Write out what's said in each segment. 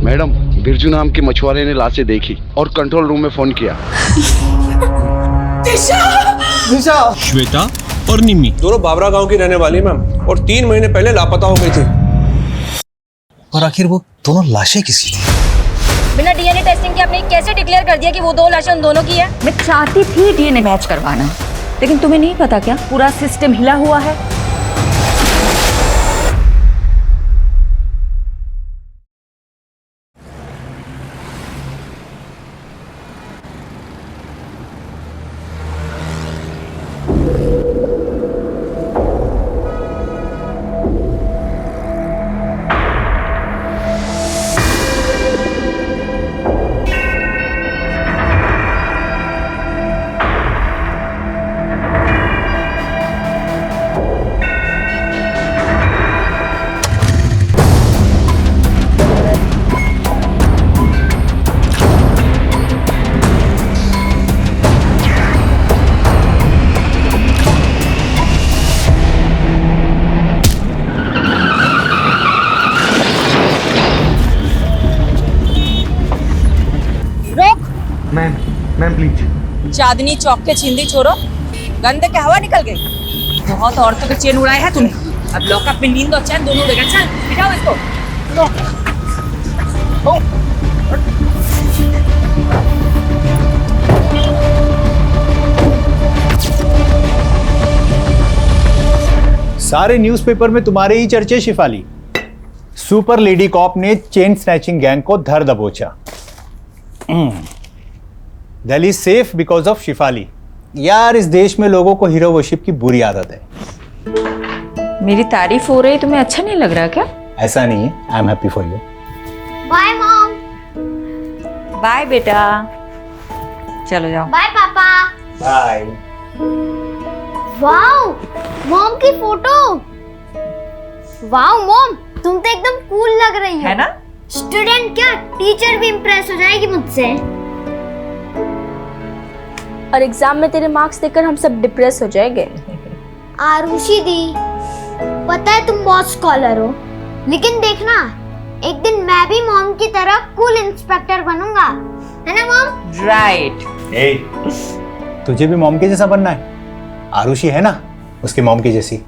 Madam, Birju नाम के मछुआरे ने लाशें देखी और कंट्रोल रूम में फोन किया। दिशा! श्वेता और निम्मी दोनों बाबरा गांव की रहने वाली मैम, और 3 महीने पहले लापता हो गई थी। और आखिर वो दोनों लाशें किसकी थी? बिना डीएनए टेस्टिंग के आपने कैसे डिक्लेयर कर दिया कि वो 2 लाशें उन दोनों की है? मैं चाहती थी डीएनए मैच करवाना, लेकिन तुम्हें नहीं पता क्या पूरा सिस्टम हिला हुआ है। Ma'am please. चांदनी चौक के छिंदी छोरो, गंदे के हवा निकल गई। बहुत औरतों के चैन उड़ाए हैं तूने, अब लॉकअप में नींद और चैन दोनों उड़ेगा। चल बिठाओ इसको। सारे न्यूज़पेपर में तुम्हारे ही चर्चे शिफाली। सुपर लेडी कॉप ने चेन स्नैचिंग गैंग को धर दबोचा। Delhi safe because of Shifali. यार, इस देश में लोगों को हीरो वर्शिप की बुरी आदत है। मेरी तारीफ हो रही, तुम्हें अच्छा नहीं लग रहा क्या? ऐसा नहीं है, I am happy for you. Bye mom. Bye बेटा, चलो जाओ। Bye papa. Bye. Wow, mom की फोटो। वाओ मॉम, तुम तो एकदम कूल लग रही हो। है ना? स्टूडेंट क्या, टीचर भी इम्प्रेस हो जाएगी मुझसे। और एग्जाम में तेरे मार्क्स देखकर हम सब डिप्रेस हो जाएंगे। आरुषि दी, पता है तुम बहुत स्कॉलर हो, लेकिन देखना एक दिन मैं भी मॉम की तरह कूल इंस्पेक्टर बनूंगा, है ना मॉम? राइट। ए, तुझे भी मॉम के जैसा बनना है? आरुषि है ना उसके मॉम की जैसी।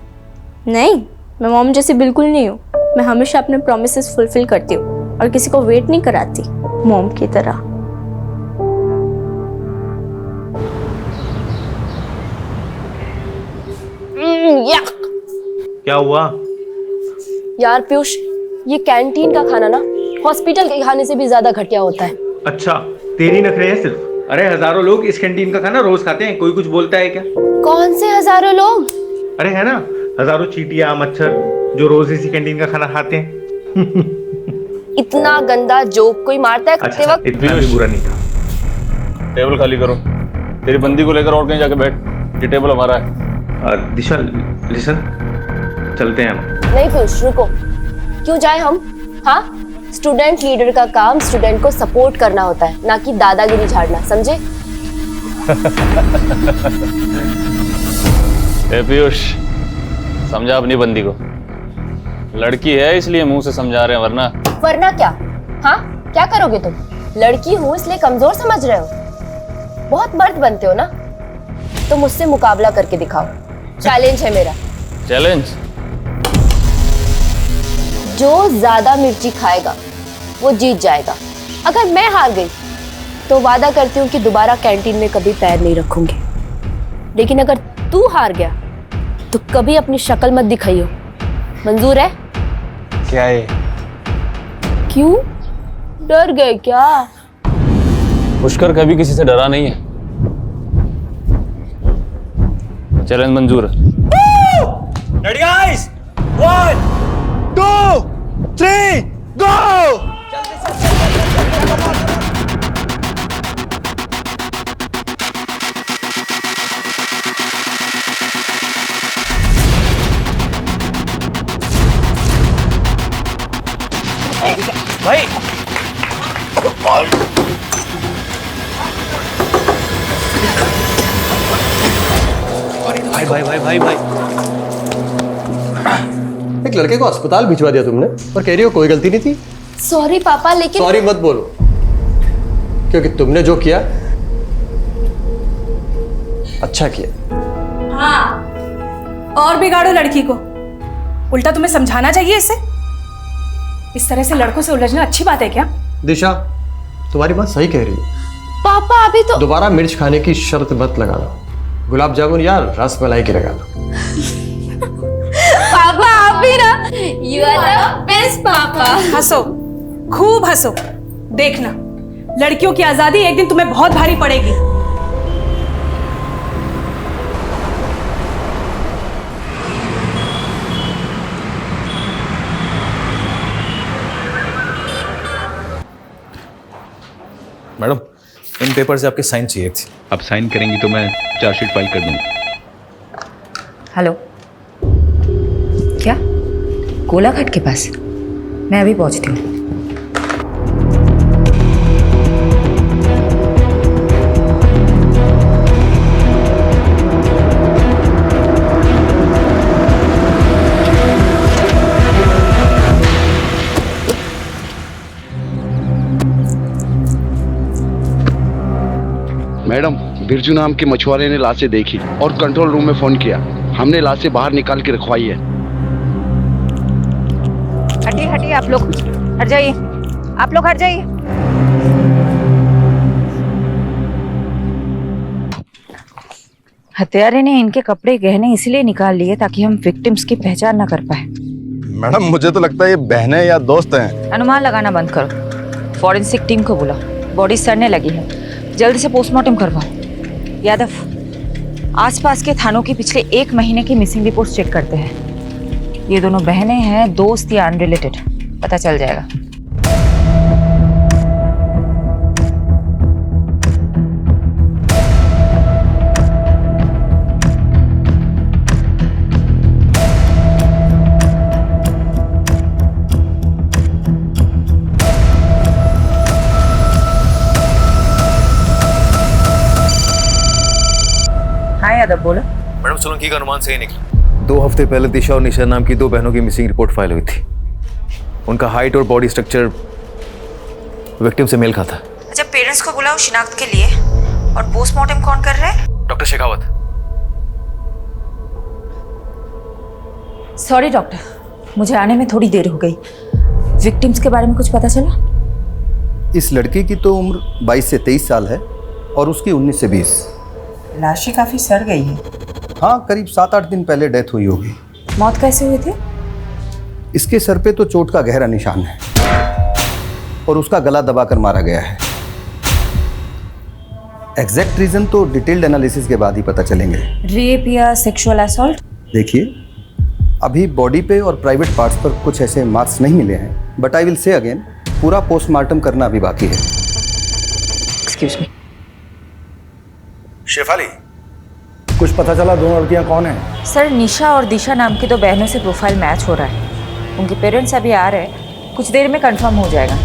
नहीं, मैं मॉम जैसी बिल्कुल नहीं हूँ। मैं हमेशा अपने प्रॉमिसेस फुलफिल करती हूँ और किसी को वेट नहीं कराती, मॉम की तरह। क्या हुआ? यार पीयूष, ये कैंटीन का खाना ना हॉस्पिटल के खाने से भी ज्यादा घटिया होता है। अच्छा, तेरी नखरे हैं सिर्फ? अरे हजारों लोग इस कैंटीन का खाना रोज खाते हैं, कोई कुछ बोलता है क्या? कौन से हजारों लोग? अरे है ना, हजारों चींटियां, मच्छर जो रोज इसी कैंटीन का खाना खाते हैं। इतना गंदा जोक कोई मारता है खाते वक्त? इतना भी बुरा नहीं था। टेबल खाली करो। तेरी बंदी को लेकर और कहीं जाके बैठ, ये टेबल हमारा है। दिशा लिसन, चलते हैं हम। नहीं पीयूष, रुको। क्यों जाए हम? हाँ, स्टूडेंट लीडर का काम स्टूडेंट को सपोर्ट करना होता है, ना कि दादागिरी झाड़ना, समझे? ए पीयूष, समझा अपनी बंदी को। लड़की है इसलिए मुंह से समझा रहे हैं, वरना क्या? हाँ, क्या करोगे तुम? लड़की हूँ इसलिए कमजोर समझ रहे हो? बहुत मर्द बनते हो ना, तो मुझसे मुकाबला करके दिखाओ। चैलेंज है मेरा। चैलेंज? जो ज्यादा मिर्ची खाएगा वो जीत जाएगा। अगर मैं हार गई तो वादा करती हूँ कि दोबारा कैंटीन में कभी पैर नहीं रखूंगी, लेकिन अगर तू हार गया तो कभी अपनी शक्ल मत दिखाइयो। मंजूर है? क्या है? क्यों डर गए क्या? पुष्कर कभी किसी से डरा नहीं है। चैलेंज मंजूर है। रेडी गाइस, 1 2 3 गो! भाई भाई भाई भाई भाई, एक लड़के को अस्पताल भिजवा दिया तुमने और कह रही हो कोई गलती नहीं थी। सॉरी पापा, लेकिन सॉरी मत बोलो, क्योंकि तुमने जो किया अच्छा किया। हाँ, और बिगाड़ो लड़की को। उल्टा तुम्हें समझाना चाहिए इसे। इस तरह से लड़कों से उलझना अच्छी बात है क्या? दिशा, तुम्हारी बात सही कह रही है। पापा अभी तो दोबारा मिर्च खाने की शर्त मत लगा लो। गुलाब जामुन या रस मलाई की लगा लो। पापा आप भी ना, यू आर द बेस्ट पापा। हंसो, खूब हंसो। देखना, लड़कियों की आजादी एक दिन तुम्हें बहुत भारी पड़ेगी। मैडम, इन पेपर से आपके साइन चाहिए थे। अब साइन करेंगी तो मैं चार्जशीट फाइल कर दूंगा। हेलो, क्या कोलाघाट के पास? मैं अभी पहुंचती हूँ। मैडम, बिरजू नाम के मछुआरे ने लाशें देखी और कंट्रोल रूम में फोन किया। हमने लाशें बाहर निकाल के रखवाई है। हटिए हटिए, आप लोग हट जाइए, आप लोग हट जाइए। हत्यारे ने इनके कपड़े गहने इसलिए निकाल लिए ताकि हम विक्टिम्स की पहचान ना कर पाए। मैडम, मुझे तो लगता है ये बहनें या दोस्त हैं। अनुमान लगाना बंद करो। फॉरेंसिक टीम को बुलाओ, बॉडी सड़ने लगी है, जल्दी से पोस्टमार्टम करवाओ। यादव, आसपास के थानों की पिछले 1 महीने की मिसिंग रिपोर्ट चेक करते हैं। ये दोनों बहनें हैं, दोस्त या अनरिलेटेड, पता चल जाएगा। हाँ यादव, बोलो। मैडम, सोलंकी का अनुमान सही निकला। 2 हफ्ते पहले दिशा और निशा नाम की 2 बहनों की मिसिंग रिपोर्ट फाइल हुई थी। उनका हाइट और बॉडी स्ट्रक्चर विक्टिम से मेल खाता। अच्छा, पेरेंट्स को बुलाओ शिनाख्त के लिए। और पोस्टमार्टम कौन कर रहा है? डॉक्टर शेखावत। सॉरी डॉक्टर, मुझे आने में थोड़ी देर हो गई। विक्टिम्स के बारे में कुछ पता चला? इस लड़की की तो उम्र 22 से 23 साल है और उसकी 19 से 20। लाशें काफी सड़ गई है। हाँ, करीब 7-8 दिन पहले डेथ हुई होगी। मौत कैसे हुई थी? इसके सर पे तो चोट का गहरा निशान है और उसका गला दबाकर मारा गया है। एग्जैक्ट रीजन तो डिटेल्ड एनालिसिस के बाद ही पता चलेंगे। रेप या सेक्सुअल असॉल्ट? देखिए, अभी बॉडी पे और प्राइवेट पार्ट्स पर कुछ ऐसे मार्क्स नहीं मिले हैं, but I will say again, पूरा पोस्टमार्टम करना अभी बाकी है। Excuse me. शेफाली, कुछ पता चला दोनों लड़कियां कौन हैं? सर, निशा और दिशा नाम की 2 बहनों से प्रोफाइल मैच हो रहा है। उनके पेरेंट्स अभी आ रहे हैं, कुछ देर में कंफर्म हो जाएगा।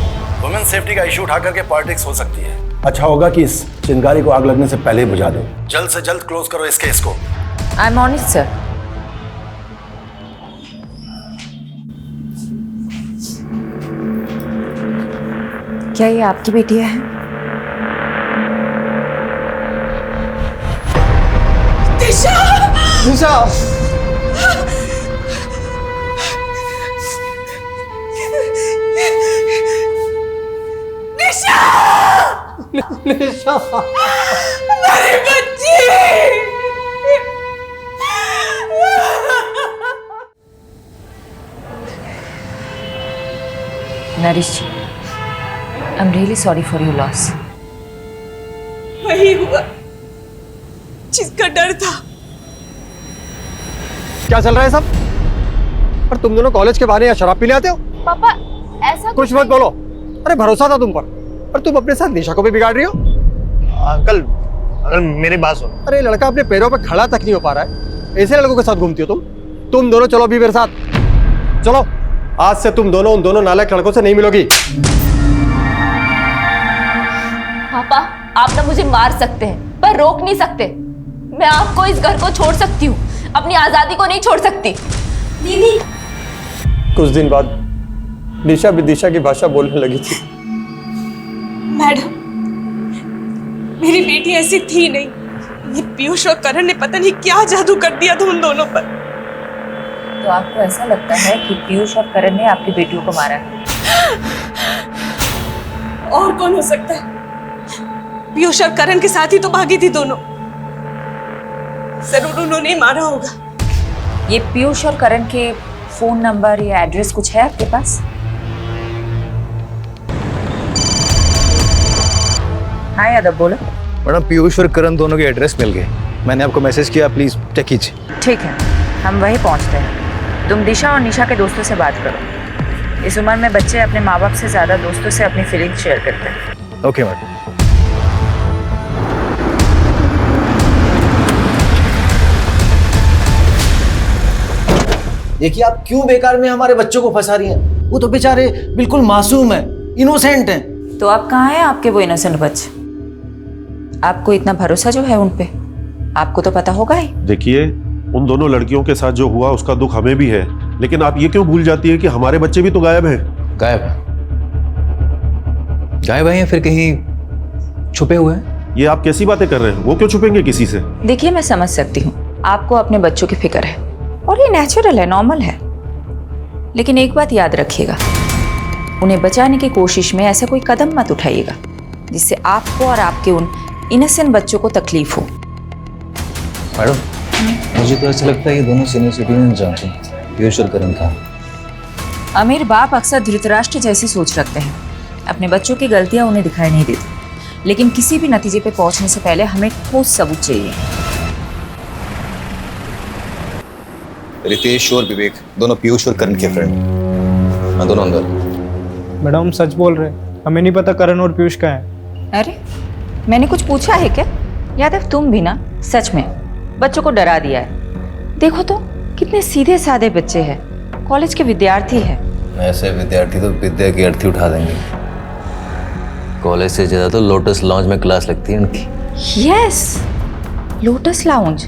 वुमेन सेफ्टी का इशू उठा करके पॉलिटिक्स हो सकती है। अच्छा होगा कि इस चिंगारी को आग लगने से पहले ही बुझा दो। जल्द से जल्द क्लोज करो इस केस को। I am on it sir. क्या ये आपकी बेटियां हैं? दिशा! निशा! मेरी बच्ची! Naresh ji, I am really sorry for your loss. वही हुआ जिसका डर था। क्या चल रहा है सब? और तुम दोनों कॉलेज के बहाने या शराब पीने आते हो? पापा ऐसा कुछ मत बोलो। अरे भरोसा था तुम पर, और तुम अपने साथ निशा को भी बिगाड़ रही हो। अंकल, मेरी बात सुनो। अरे लड़का अपने पैरों पर खड़ा तक नहीं हो पा रहा है, ऐसे लड़कों के साथ घूमती हो तुम दोनों चलो अभी मेरे साथ। चलो, आज से तुम दोनों उन दोनों नालायक लड़कों से नहीं मिलोगी। पापा, आप ना मुझे मार सकते हैं पर रोक नहीं सकते। मैं आपको इस घर को छोड़ सकती हूँ, अपनी आजादी को नहीं छोड़ सकती। दीदी, कुछ दिन बाद दिशा विदिशा की भाषा बोलने लगी थी। मैडम, मेरी बेटी ऐसी थी नहीं। ये पीयूष और करण ने पता नहीं क्या जादू कर दिया था उन दोनों पर। तो आपको ऐसा लगता है कि पीयूष और करण ने आपकी बेटियों को मारा है? और कौन हो सकता है? पीयूष और करण के साथ ही तो भागी थी दोनों। जरूर उन्होंने ही मारा होगा। ये पीयूष और करण के फोन नंबर या एड्रेस कुछ है आपके पास? हाँ यादव, बोलो। मैडम, पीयूष और करण दोनों के एड्रेस मिल गए। मैंने आपको मैसेज किया, प्लीज चेक कीजिए। ठीक है, हम वहीं पहुंचते हैं। तुम दिशा और निशा के दोस्तों से बात करो। इस उम्र में बच्चे अपने माँ बाप से ज्यादा दोस्तों से अपनी फीलिंग्स शेयर करते हैं। Okay madam. देखिए, आप क्यों बेकार में हमारे बच्चों को फंसा रही हैं? वो तो बेचारे बिल्कुल मासूम हैं, इनोसेंट हैं। तो अब कहाँ हैं आपके वो इनोसेंट बच्चे? आपको इतना भरोसा जो है उन पे, आपको तो पता होगा ही। देखिए, उन दोनों लड़कियों के साथ जो हुआ उसका दुख हमें भी है, लेकिन आप ये क्यों भूल जाती है कि हमारे बच्चे भी तो गायब हैं। गायब हैं या फिर कहीं छुपे हुए हैं? ये आप कैसी बातें कर रहे हैं? वो क्यों छुपेंगे किसी से? देखिए, मैं समझ सकती हूँ आपको अपने बच्चों की फिक्र है और ये नेचुरल है, नॉर्मल है। लेकिन एक बात याद रखिएगा, उन्हें बचाने की कोशिश में ऐसा कोई कदम मत उठाइएगा जिससे आपको और आपके उन इनोसेंट बच्चों को तकलीफ हो। मैडम, मुझे तो ऐसा लगता है ये दोनों सीनियर सिटीजन जानते हैं पीयूष और करण का। अमीर बाप अक्सर धृतराष्ट्र जैसी सोच रखते हैं। अपने बच्चों की गलतियां उन्हें दिखाई नहीं देती, लेकिन किसी भी नतीजे पे पहुंचने से पहले हमें ठोस सबूत चाहिए। रितेश और विवेक दोनों पीयूष और करण के फ्रेंड। हाँ, दोनों अंदर। मैडम सच बोल रहे हैं, हमें नहीं पता करण और पीयूष का है। अरे, मैंने कुछ पूछा है क्या? यादव, तुम भी ना सच में बच्चों को डरा दिया है। देखो तो कितने सीधे साधे बच्चे हैं, कॉलेज के विद्यार्थी हैं। ऐसे विद्यार्थी तो विद्या की अर्थी उठा देंगे। कॉलेज से ज्यादा तो लोटस लॉन्ज में क्लास लगती है उनकी। Yes, lotus lounge.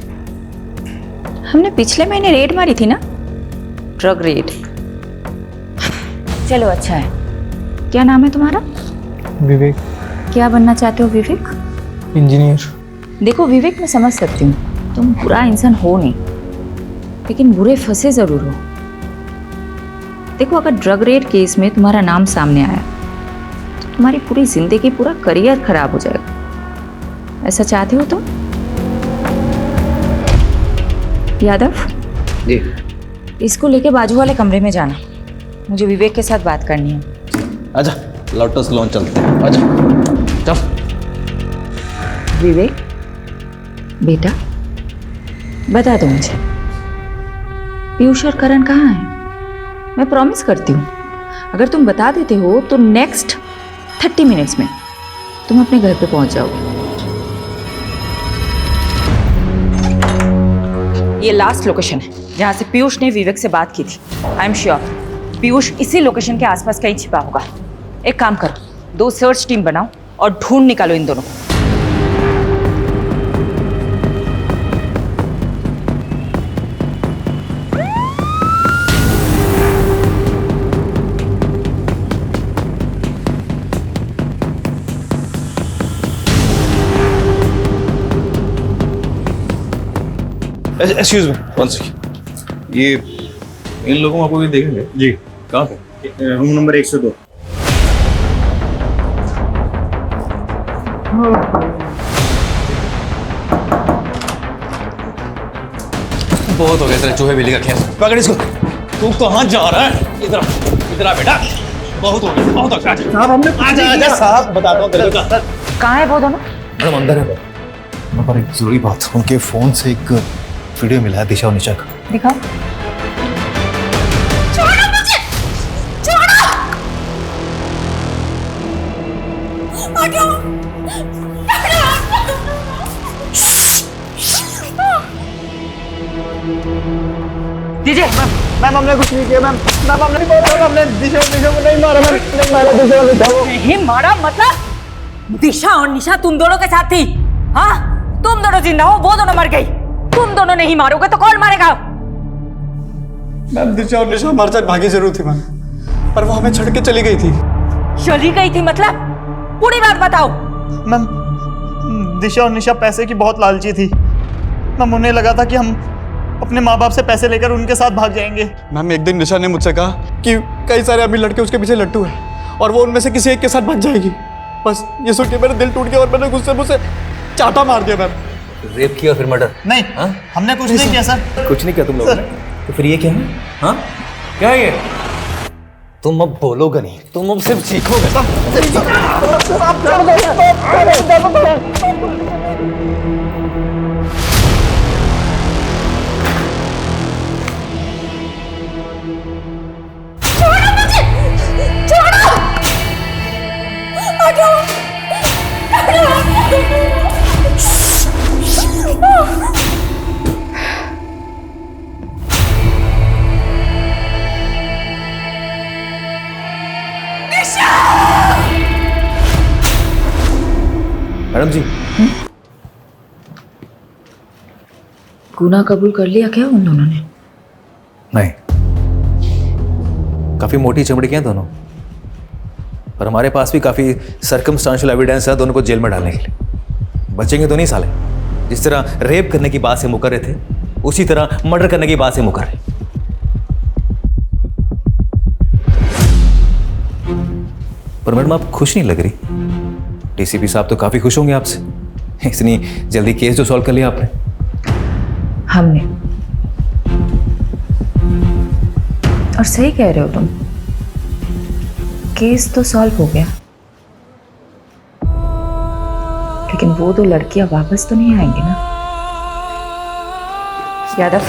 हमने पिछले महीने रेड मारी थी ना, ड्रग रेड। चलो अच्छा है। क्या नाम है तुम्हारा? विवेक। क्या बनना चाहते हो विवेक? इंजीनियर। देखो विवेक, मैं समझ सकती हूँ तुम बुरा इंसान हो नहीं, लेकिन बुरे फंसे जरूर हो। देखो, अगर ड्रग रेड केस में तुम्हारा नाम सामने आया तो तुम्हारी पूरी जिंदगी, पूरा करियर खराब हो जाएगा। ऐसा चाहते हो तुम? यादव जी। इसको लेके बाजू वाले कमरे में जाना, मुझे विवेक के साथ बात करनी है। आजा, लोटस लॉन्ज चलते हैं। आजा, चल। विवेक बेटा, बता दो मुझे, पीयूष और करण कहाँ हैं? मैं प्रॉमिस करती हूँ, अगर तुम बता देते हो तो नेक्स्ट 30 मिनट्स में तुम अपने घर पे पहुंच जाओगे। ये लास्ट लोकेशन है जहां से पीयूष ने विवेक से बात की थी। आई एम श्योर पीयूष इसी लोकेशन के आसपास कहीं छिपा होगा। एक काम करो, 2 सर्च टीम बनाओ और ढूंढ निकालो इन दोनों को। Excuse me, one second. ये इन लोगों को भी देखेंगे जी? कहाँ पे? Room number 102। बहुत हो गया तेरा चूहे बिल्ली का खेल। पकड़ इसको। तू कहाँ जा रहा है? इधर आ बेटा, बहुत हो गया, बहुत हो गया। साहब हमने आजा साहब, बताता हूँ तेरे को। कहाँ है वो दोनों? मैडम अंदर है। पर एक जरूरी बात, उनके फोन से एक वीडियो मिला है दिशा और निशा का। दिखाओ। छोड़ो मुझे, छोड़ो। हटो। दीजिए। मैम हमने कुछ नहीं किया। मैम हमने नहीं मारा, हमने दिशा को नहीं मारा। मैम नहीं मारा, दिशा को नहीं मारा मतलब? दिशा और निशा तुम दोनों के साथ थी? हाँ, तुम दोनों जिंदा हो, वो दोनों मर गई। तुम दोनों नहीं मारोगे तो कौन मारेगा? मैम दिशा और निशा हमारे साथ भागी जरूर थी मैम। पर वो हमें छोड़ के चली गई थी। चली गई थी मतलब? पूरी बात बताओ। मैम, दिशा और निशा पैसे की बहुत लालची थी। मैम, उन्हें लगा था कि हम अपने माँ बाप से पैसे लेकर उनके साथ भाग जाएंगे। मैम, एक दिन निशा ने मुझसे कहा कि कई सारे अमीर लड़के उसके पीछे लट्टू हैं और वो उनमें से किसी एक के साथ भाग जाएगी। बस ये सुन के मेरा दिल टूट गया और मैंने गुस्से मुझसे चाटा मार दिया। मैम, रेप किया फिर मर्डर? नहीं, हमने कुछ नहीं किया सर। कुछ नहीं किया तुम लोगों ने? तो फिर ये क्या है? हाँ, क्या है ये? तुम अब बोलोगे नहीं, तुम अब सिर्फ सीखोगे। मैडम जी, गुनाह कबूल कर लिया क्या उन दोनों ने? नहीं, काफी मोटी चमड़ी के हैं दोनों, पर हमारे पास भी काफी सर्कमस्टांशियल एविडेंस है दोनों को जेल में डालने के लिए। बचेंगे तो नहीं साले। जिस तरह रेप करने की बात से मुकर रहे थे, उसी तरह मर्डर करने की बात से मुकर रहे। पर मैडम, आप खुश नहीं लग रही। डीसीपी साहब तो काफी खुश होंगे आपसे, इतनी जल्दी केस जो सॉल्व कर लिया आपने। हमने? और सही कह रहे हो तुम, केस तो सॉल्व हो गया, लेकिन वो दो लड़कियां वापस तो नहीं आएंगी ना? यादव,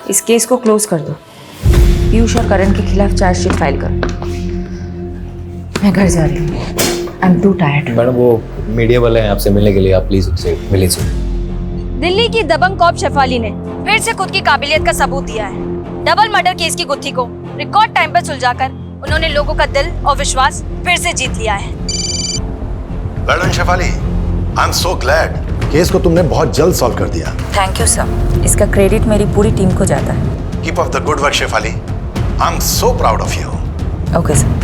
इस केस को क्लोज कर दो। पीयूष और करण के खिलाफ चार्जशीट फाइल करो। मैं घर जा रही हूँ। I am to tired. Madam, वो मीडिया वाले हैं आपसे मिलने के लिए, आप प्लीज उनसे मिल लीजिए। दिल्ली की दबंग कॉप शेफाली ने फिर से खुद की काबिलियत का सबूत दिया है। डबल मर्डर केस की गुत्थी को रिकॉर्ड टाइम पर सुलझाकर उन्होंने लोगों का दिल और विश्वास फिर से जीत लिया है। Well done Shefali, I am so glad. Case को तुमने बहुत जल्द सॉल्व कर दिया। थैंक यू सर, इसका क्रेडिट मेरी पूरी टीम को जाता है। Keep up the good work Shefali, I am so proud of you. Okay sir.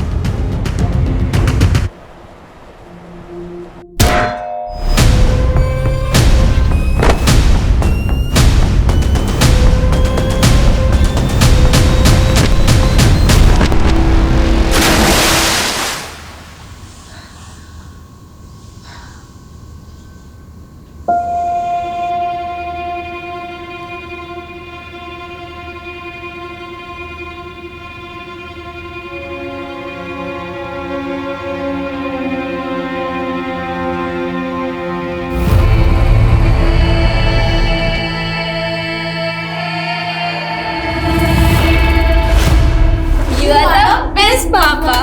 Papa,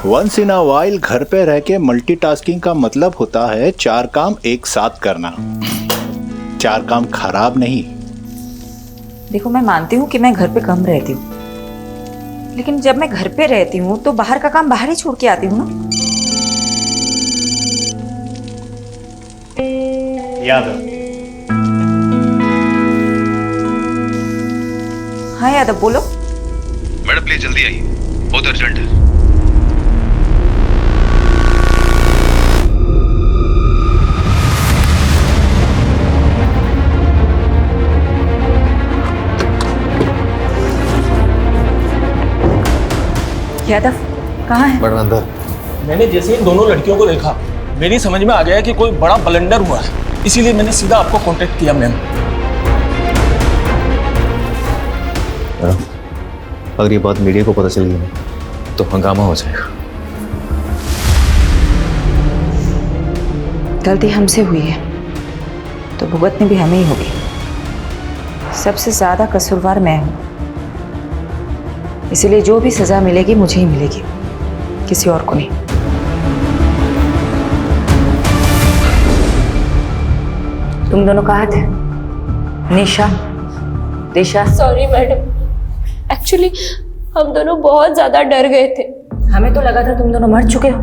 once in a while घर पे रह के मल्टीटास्किंग का मतलब होता है 4 काम एक साथ करना। 4 काम खराब नहीं। देखो, मैं मानती हूँ कि मैं घर पे कम रहती हूँ, लेकिन जब मैं घर पे रहती हूँ तो बाहर का काम बाहर ही छोड़ के आती हूँ ना। यादव। हाँ यादव, बोलो। मैडम प्लीज जल्दी आइए, बहुत अर्जेंट है। यादव, कहाँ है? मैडम अंदर। मैंने जैसे इन दोनों लड़कियों को देखा, मेरी समझ में आ गया कि कोई बड़ा ब्लंडर हुआ है, इसीलिए मैंने सीधा आपको कांटेक्ट किया। मैम, अगर ये बात मीडिया को पता चल गई तो हंगामा हो जाएगा। गलती हमसे हुई है तो भुगतनी भी हमें ही होगी। सबसे ज्यादा कसूरवार मैं हूं, इसीलिए जो भी सजा मिलेगी मुझे ही मिलेगी, किसी और को नहीं। तुम दोनों कहाँ थे? निशा, दिशा? सॉरी मैडम, एक्चुअली हम दोनों बहुत ज्यादा डर गए थे। हमें तो लगा था तुम दोनों मर चुके हो।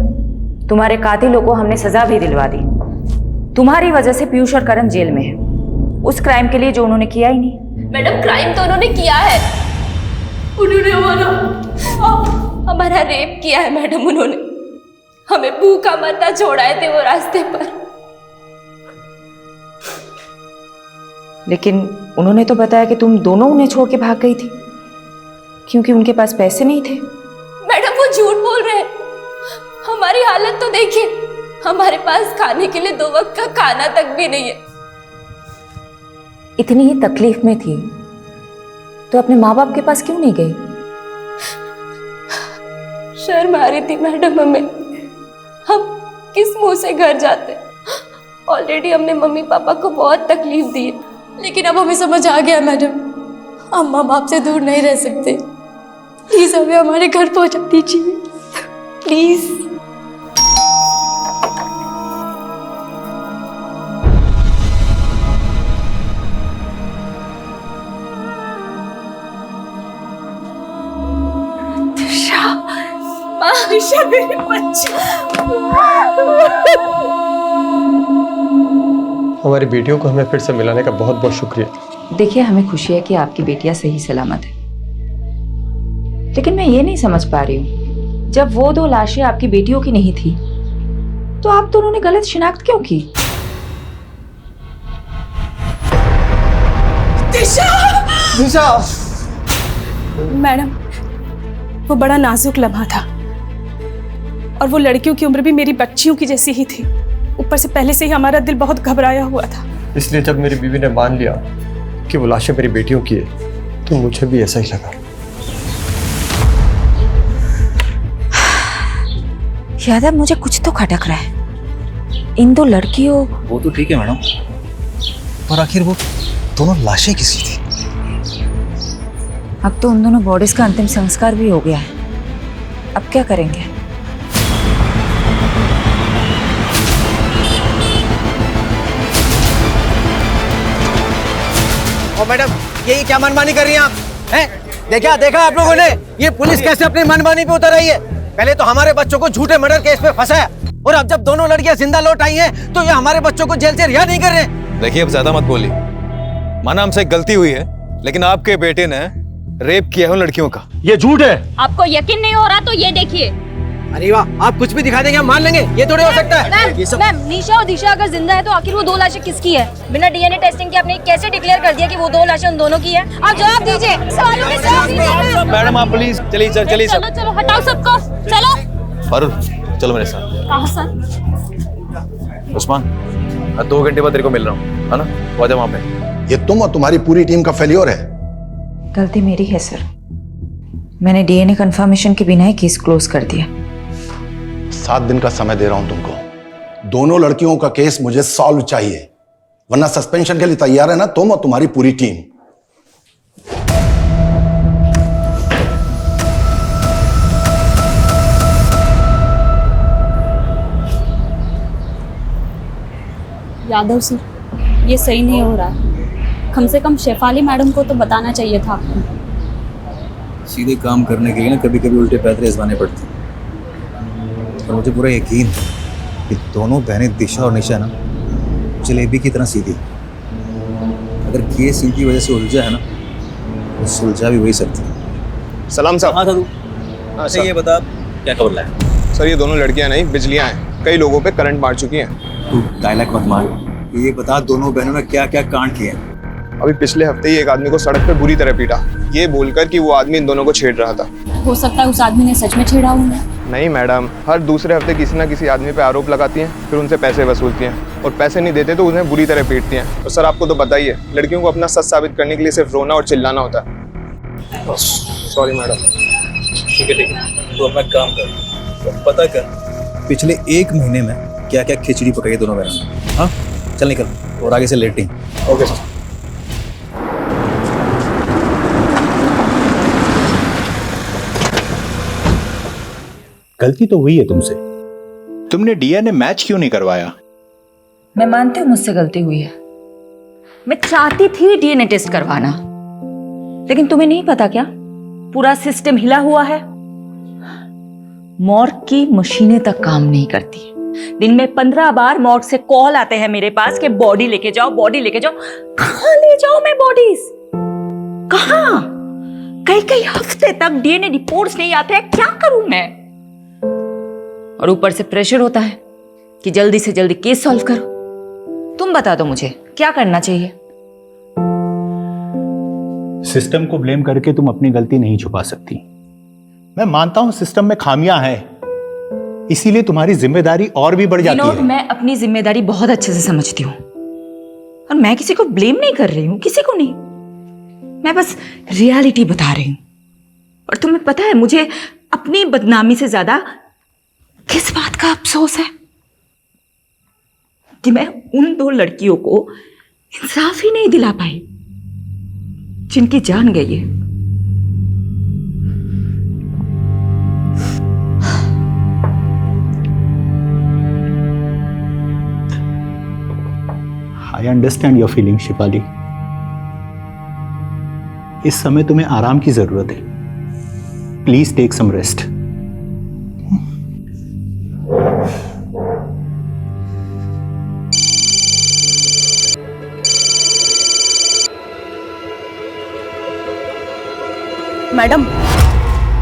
तुम्हारे कातिलों को हमने सजा भी दिलवा दी। तुम्हारी वजह से पीयूष और करण जेल में है, उस क्राइम के लिए जो उन्होंने किया ही नहीं। मैडम क्राइम तो उन्होंने किया है, उन्होंने हमारा रेप किया है मैडम। उन्होंने हमें भूखा मरना छोड़ाए थे वो रास्ते पर। लेकिन उन्होंने तो बताया कि तुम दोनों उन्हें छोड़ के भाग गई थी क्योंकि उनके पास पैसे नहीं थे। मैडम वो झूठ बोल रहे हैं। हमारी हालत तो देखिए, हमारे पास खाने के लिए 2 वक्त का खाना तक भी नहीं है। इतनी ही तकलीफ में थी तो अपने माँ बाप के पास क्यों नहीं गई? शर्म आ रही थी मैडम हमें। हम किस मुंह से घर जाते। ऑलरेडी हमने मम्मी पापा को बहुत तकलीफ दी है, लेकिन अब हमें समझ आ गया मैडम, हम माँ बाप से दूर नहीं रह सकते। प्लीज हमें हमारे घर पहुंचा दीजिए प्लीज। आयशा मेरे बच्चे। हमारी बेटियों को हमें फिर से मिलाने का बहुत बहुत शुक्रिया। देखिए, हमें खुशी है कि आपकी बेटियां सही सलामत है, लेकिन मैं ये नहीं समझ पा रही हूँ, जब वो 2 लाशें आपकी बेटियों की नहीं थी तो आप दोनों ने गलत शिनाख्त क्यों की? दिशा! मैडम, वो बड़ा नाजुक लम्हा था और वो लड़कियों की उम्र भी मेरी बच्चियों की जैसी ही थी। ऊपर से पहले से ही हमारा दिल बहुत घबराया हुआ था। इसलिए जब मेरी बीवी ने मान लिया कि वो लाशें मेरी बेटियों की है तो मुझे भी ऐसा ही लगा। यादव, मुझे कुछ तो खटक रहा है। इन 2 लड़कियों। वो तो ठीक है मैडम, पर आखिर वो दोनों लाशें किसी थी? अब तो उन दोनों बॉडीज का अंतिम संस्कार भी हो गया है, अब क्या करेंगे? और मैडम ये क्या मनमानी कर रही हैं आप? हैं? देखा आप लोगों ने ये पुलिस कैसे अपनी मनमानी पे उतर आई है। पहले तो हमारे बच्चों को झूठे मर्डर केस में फंसाया और अब जब दोनों लड़कियां जिंदा लौट आई हैं तो ये हमारे बच्चों को जेल से रिहा नहीं कर रहे। देखिए, अब ज्यादा मत बोलिए। माना हमसे गलती हुई है, लेकिन आपके बेटे ने रेप किया है उन लड़कियों का। ये झूठ है। आपको यकीन नहीं हो रहा तो ये देखिए। अरे वाह, आप कुछ भी दिखा देंगे हम मान लेंगे, ये थोड़ी हो सकता है। मैम, निशा और दिशा अगर जिंदा है तो आखिर वो 2 लाशें किसकी है? बिना डीएनए टेस्टिंग के आपने कैसे डिक्लेयर कर दिया कि वो 2 लाशें उन दोनों की है? आप जवाब दीजिए, सवालों के जवाब दीजिए। मैडम आप प्लीज चलिए सर, चलिए सर। चलो हटाओ सबको, चलो। फारूक चलो मेरे साथ। कहाँ सर? उस्मान, 2 घंटे बाद तेरे को मिल रहा हूँ, है ना? वो आ जा वहाँ पे। ये तुम और तुम्हारी पूरी टीम का फेलियर है। गलती मेरी है सर, मैंने डीएनए कंफर्मेशन के बिना ही केस क्लोज कर दिया। 7 दिन का समय दे रहा हूं तुमको। दोनों लड़कियों का केस मुझे सॉल्व चाहिए, वरना सस्पेंशन के लिए तैयार है ना तुम और तुम्हारी पूरी टीम। यादव सर, ये सही नहीं हो रहा है। कम से कम शेफाली मैडम को तो बताना चाहिए था आपको। सीधे काम करने के लिए ना कभी कभी उल्टे पैदरे आजमाने पड़ते हैं। और मुझे पूरा यकीन है कि दोनों बहनें दिशा और निशा ना जलेबी की तरह सीधी। अगर केस इनकी वजह से उलझा है ना तो सुलझा भी वही सकती है। सलाम साहब। हाँ साधु। अच्छा ये बता क्या खबर लाया? सर ये दोनों लड़कियां नहीं बिजलियां हैं, कई लोगों पे करंट मार चुकी हैं। तू डायलॉग मत मार, ये बता दोनों बहनों ने क्या क्या कांड किए हैं? अभी पिछले हफ्ते ही एक आदमी को सड़क पे बुरी तरह पीटा, ये बोलकर कि वो आदमी इन दोनों को छेड़ रहा था। हो सकता है उस आदमी ने सच में छेड़ा हुआ। नहीं मैडम, हर दूसरे हफ्ते किसी ना किसी आदमी पे आरोप लगाती हैं, फिर उनसे पैसे वसूलती हैं और पैसे नहीं देते तो उन्हें बुरी तरह पीटती हैं। और सर आपको तो पता ही है, लड़कियों को अपना सच साबित करने के लिए सिर्फ रोना और चिल्लाना होता है। Sorry madam. ठीक है तो अपना काम कर, पता कर पिछले 1 महीने में क्या क्या खिचड़ी पकाई है दोनों बहनों ने। हाँ चल निकल, और आगे से लेट नहीं। Okay sir. गलती तो हुई है तुमसे, तुमने डीएनए मैच क्यों नहीं करवाया? मैं मानती हूँ मुझसे गलती हुई है, मैं चाहती थी डीएनए टेस्ट करवाना, लेकिन तुम्हें नहीं पता क्या, पूरा सिस्टम हिला हुआ है। मॉर्ग की मशीनें तक काम नहीं करती। दिन में 15 बार मॉर्ग से कॉल आते हैं मेरे पास कि बॉडी लेके जाओ, बॉडी लेके जाओ। कहां ले जाओ मैं बॉडीज? कहां? कई हफ्ते तक डीएनए रिपोर्ट्स नहीं आते हैं, क्या करूं मैं? और ऊपर से प्रेशर होता है कि जल्दी से जल्दी केस सॉल्व करो। तुम बता दो मुझे क्या करना चाहिए। सिस्टम को ब्लेम करके तुम अपनी गलती नहीं छुपा सकती। मैं मानता हूं सिस्टम में खामियां हैं, इसीलिए तुम्हारी जिम्मेदारी और भी बढ़ जाती है। मैं अपनी जिम्मेदारी बहुत अच्छे से समझती हूँ और मैं किसी को ब्लेम नहीं कर रही हूँ, किसी को नहीं। मैं बस रियलिटी बता रही हूँ। और तुम्हें पता है मुझे अपनी बदनामी से ज्यादा किस बात का अफसोस है कि मैं उन 2 लड़कियों को इंसाफ ही नहीं दिला पाई जिनकी जान गई है। I understand your feeling Shefali. इस समय तुम्हें आराम की जरूरत है। Please take some rest. Madam,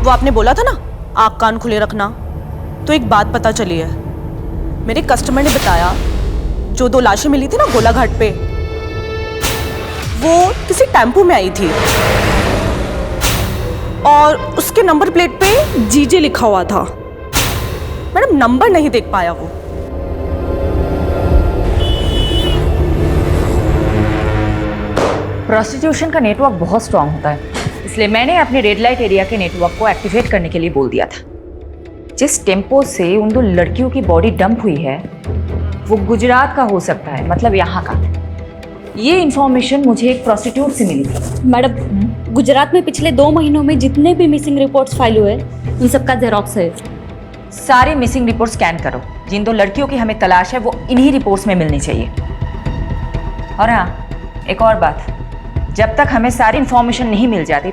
वो आपने बोला था ना आँख कान खुले रखना, तो एक बात पता चली है। मेरे कस्टमर ने बताया जो 2 लाशें मिली थी ना गोलाघाट पे, वो किसी टेम्पो में आई थी और उसके नंबर प्लेट पे जीजे लिखा हुआ था। मैडम नंबर नहीं देख पाया वो। प्रोस्टिट्यूशन का नेटवर्क बहुत स्ट्रांग होता है, इसलिए मैंने अपने रेड लाइट एरिया के नेटवर्क को एक्टिवेट करने के लिए बोल दिया था। जिस टेम्पो से उन 2 लड़कियों की बॉडी डंप हुई है वो गुजरात का हो सकता है, मतलब यहाँ का। ये इंफॉर्मेशन मुझे एक प्रोस्टिट्यूट से मिली थी। मैडम, गुजरात में पिछले 2 महीनों में जितने भी मिसिंग रिपोर्ट्स फाइल हुए उन सबका जेरॉक्स है। सारी मिसिंग रिपोर्ट स्कैन करो। जिन 2 लड़कियों की हमें तलाश है वो इन्हीं रिपोर्ट्स में मिलनी चाहिए। और हाँ, एक और बात, जब तक हमें सारी इंफॉर्मेशन नहीं मिल जाती